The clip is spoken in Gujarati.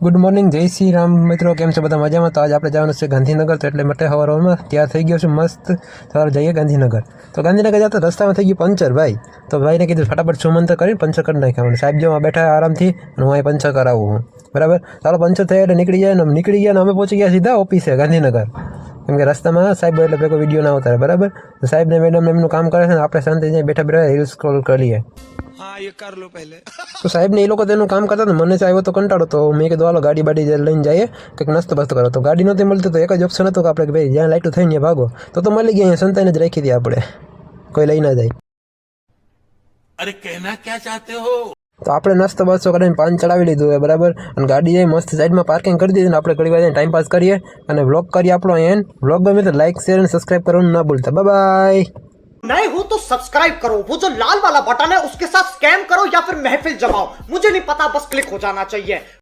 ગુડ મોર્નિંગ, જય શ્રી રામ મિત્રો. કેમ છો બધા? મજામાં? તો આજે આપણે જવાનું છે ગાંધીનગર, તો એટલે માટે સવારમાં તૈયાર થઈ ગયો છું મસ્ત. સવારે જઈએ ગાંધીનગર. તો ગાંધીનગર જતા રસ્તામાં થઈ ગયું પંચર ભાઈ. તો ભાઈને કીધું ફટાફટ સુમંતર કરીને પંચર કરી નાખ્યા. સાહેબ જો બેઠા આરામથી, અને હું અહીં પંચર કરાવું હું. બરાબર, ચાલો પંચર થયા એટલે નીકળી જાય. ને નીકળી ગયા ને અમે પહોંચી ગયા સીધા ઓફિસે ગાંધીનગર. કેમ કે રસ્તામાં સાહેબ એટલે ભેગો વિડીયો ના ઉતારે. બરાબર, સાહેબ ને મેડમ એમનું કામ કરે છે ને આપણે શાંતિ બેઠા બેઠા રીલ્સ સ્ક્રોલ કરીએ. हाँ ये कर लो पहले. તો સાહેબ ને એ લોકો તેનું કામ કરતા હતા, મને આવ્યો તો કંટાળો. તો મેં કીધું હાલો ગાડી બાડી લઈને જઈએ, કંઈક નાસ્તો બાસ્તો કરો. તો ગાડી નહોતી મળતી, તો એક જ ઓપ્શન હતો કે આપણે ભાઈ જ્યાં લાઈટો થઈને ભાગો. તો મળી ગયા, અહીંયા સંતાઈને જ રાખી હતી આપણે, કોઈ લઈ ના જાય. अरे कहना क्या चाहते हो? તો આપણે નાસ્તો બાસ્તો કરીને પાન ચડાવી લીધું હોય. બરાબર, અને ગાડી એ મસ્ત સાઈડમાં પાર્કિંગ કરી દીધી. ને આપણે ઘણી વાર ટાઈમ પાસ કરીએ અને વ્લોગ કરીએ આપણો. એન્ડ વ્લોગ ગમે તો લાઈક શેર અને સબસ્ક્રાઈબ કરવાનું ના ભૂલતા. બાય. नए हो तो सब्सक्राइब करो, वो जो लाल वाला बटन है उसके साथ स्कैम करो या फिर महफिल जमाओ, मुझे नहीं पता, बस क्लिक हो जाना चाहिए.